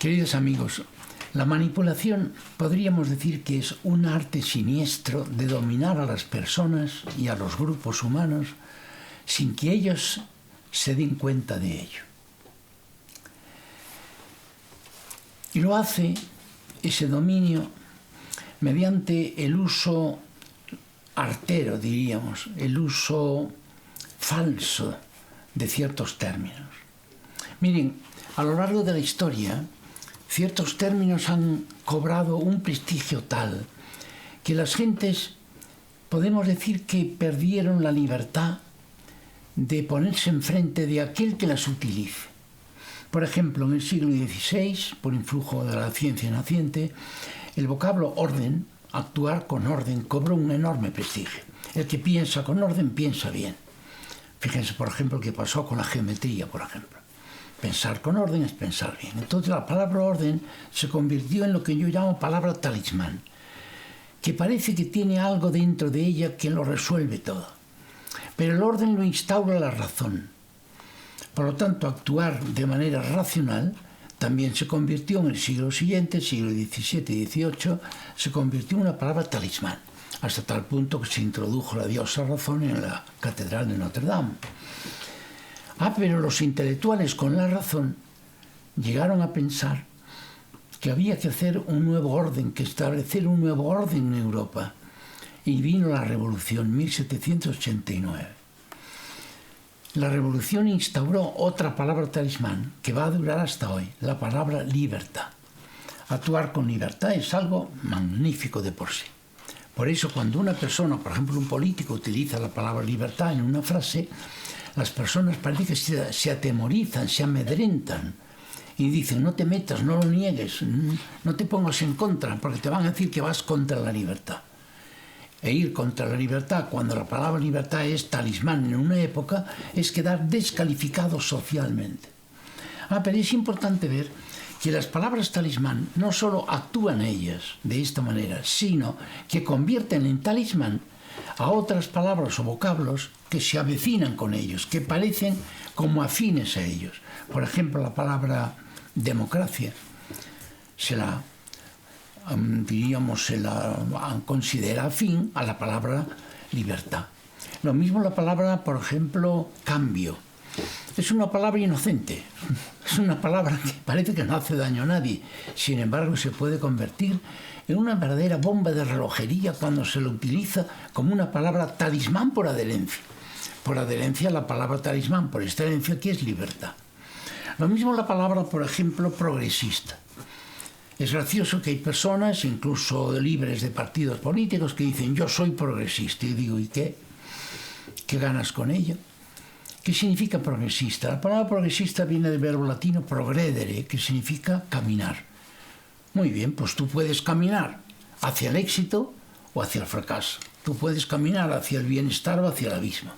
Queridos amigos, la manipulación podríamos decir que es un arte siniestro de dominar a las personas y a los grupos humanos sin que ellos se den cuenta de ello. Y lo hace ese dominio mediante el uso artero, diríamos, el uso falso de ciertos términos. Miren, a lo largo de la historia, ciertos términos han cobrado un prestigio tal que las gentes, podemos decir que perdieron la libertad de ponerse enfrente de aquel que las utilice. Por ejemplo, en el siglo XVI, por influjo de la ciencia naciente, el vocablo orden, actuar con orden, cobró un enorme prestigio. El que piensa con orden, piensa bien. Fíjense, por ejemplo, qué pasó con la geometría, por ejemplo. Pensar con orden es pensar bien. Entonces la palabra orden se convirtió en lo que yo llamo palabra talismán, que parece que tiene algo dentro de ella que lo resuelve todo. Pero el orden lo instaura la razón. Por lo tanto, actuar de manera racional también se convirtió en el siglo siguiente, siglo XVII y XVIII, se convirtió en una palabra talismán, hasta tal punto que se introdujo la diosa razón en la Catedral de Notre Dame. Pero los intelectuales con la razón llegaron a pensar que había que hacer un nuevo orden, que establecer un nuevo orden en Europa. Y vino la Revolución, 1789. La Revolución instauró otra palabra talismán que va a durar hasta hoy, la palabra libertad. Actuar con libertad es algo magnífico de por sí. Por eso cuando una persona, por ejemplo un político, utiliza la palabra libertad en una frase, las personas parece que se atemorizan, se amedrentan y dicen no te metas, no lo niegues, no te pongas en contra porque te van a decir que vas contra la libertad. E ir contra la libertad, cuando la palabra libertad es talismán en una época, es quedar descalificado socialmente. Pero es importante ver que las palabras talismán no solo actúan ellas de esta manera, sino que convierten en talismán a otras palabras o vocablos que se avecinan con ellos, que parecen como afines a ellos. Por ejemplo, la palabra democracia se la considera afín a la palabra libertad. Lo mismo la palabra, por ejemplo, cambio. Es una palabra inocente, es una palabra que parece que no hace daño a nadie. Sin embargo, se puede convertir en una verdadera bomba de relojería cuando se lo utiliza como una palabra talismán por adherencia. Por adherencia, la palabra talismán por excelencia aquí es libertad. Lo mismo la palabra, por ejemplo, progresista. Es gracioso que hay personas, incluso libres de partidos políticos, que dicen yo soy progresista. Y digo, ¿y qué? ¿Qué ganas con ello? ¿Qué significa progresista? La palabra progresista viene del verbo latino progredere, que significa caminar. Muy bien, pues tú puedes caminar hacia el éxito o hacia el fracaso. Tú puedes caminar hacia el bienestar o hacia el abismo.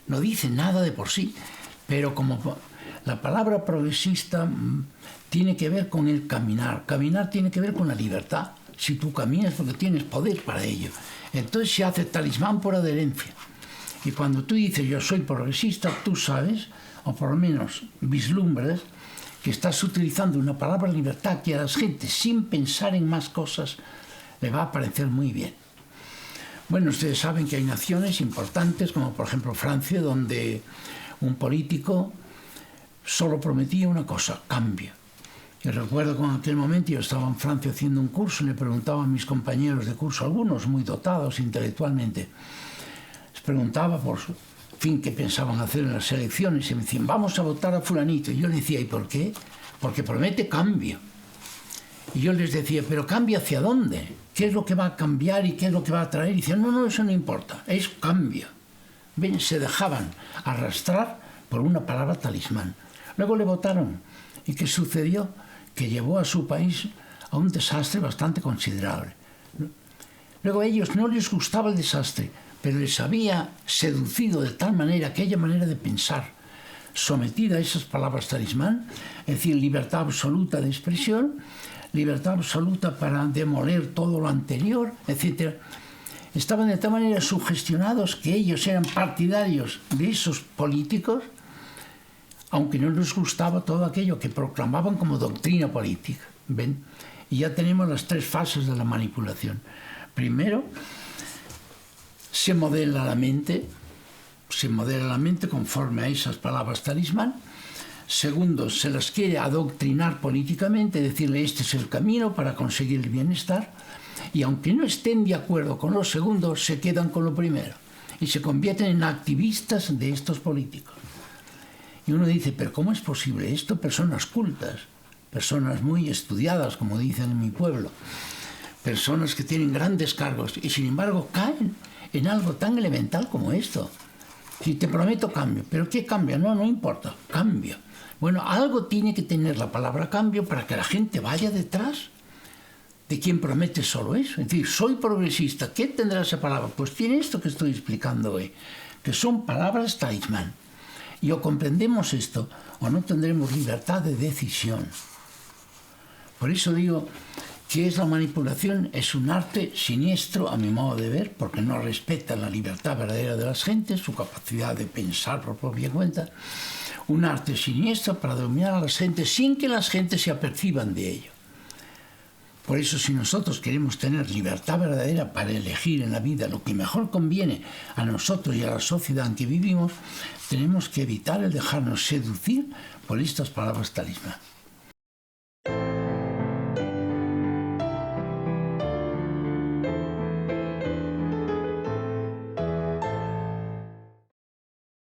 No dice nada de por sí, pero como la palabra progresista tiene que ver con el caminar. Caminar tiene que ver con la libertad. Si tú caminas porque tienes poder para ello. Entonces se hace talismán por adherencia. Y cuando tú dices yo soy progresista, tú sabes, o por lo menos vislumbras, que estás utilizando una palabra libertad que a las gentes, sin pensar en más cosas, le va a parecer muy bien. Bueno, ustedes saben que hay naciones importantes, como por ejemplo Francia, donde un político solo prometía una cosa, cambio. Y recuerdo que en aquel momento yo estaba en Francia haciendo un curso y le preguntaba a mis compañeros de curso, algunos muy dotados intelectualmente, les preguntaba por su fin qué pensaban hacer en las elecciones y me decían, vamos a votar a fulanito. Y yo les decía, ¿y por qué? Porque promete cambio. Y yo les decía, ¿pero cambio hacia dónde? ¿Qué es lo que va a cambiar y qué es lo que va a traer? Y decían, no, eso no importa, es cambio. Ven, se dejaban arrastrar por una palabra talismán. Luego le votaron. ¿Y qué sucedió? Que llevó a su país a un desastre bastante considerable. Luego a ellos no les gustaba el desastre, pero les había seducido de tal manera, aquella manera de pensar, sometida a esas palabras talismán, es decir, libertad absoluta de expresión, libertad absoluta para demoler todo lo anterior, etc. Estaban de tal manera sugestionados que ellos eran partidarios de esos políticos aunque no nos gustaba todo aquello que proclamaban como doctrina política. ¿Ven? Y ya tenemos las tres fases de la manipulación. Primero, se modela la mente conforme a esas palabras talismán. Segundo, se las quiere adoctrinar políticamente, decirle este es el camino para conseguir el bienestar, y aunque no estén de acuerdo con lo segundo, se quedan con lo primero y se convierten en activistas de estos políticos. Y uno dice, pero ¿cómo es posible esto? Personas cultas, personas muy estudiadas, como dicen en mi pueblo, personas que tienen grandes cargos y sin embargo caen en algo tan elemental como esto. Si te prometo cambio, ¿pero qué cambio? No importa, cambio. Bueno, algo tiene que tener la palabra cambio para que la gente vaya detrás de quien promete solo eso. Es decir, soy progresista, ¿qué tendrá esa palabra? Pues tiene esto que estoy explicando hoy, que son palabras talismán. Y o comprendemos esto o no tendremos libertad de decisión. Por eso digo que es la manipulación, es un arte siniestro a mi modo de ver, porque no respeta la libertad verdadera de las gentes, su capacidad de pensar por propia cuenta. Un arte siniestro para dominar a las gentes sin que las gentes se aperciban de ello. Por eso, si nosotros queremos tener libertad verdadera para elegir en la vida lo que mejor conviene a nosotros y a la sociedad en que vivimos, tenemos que evitar el dejarnos seducir por estas palabras talismán.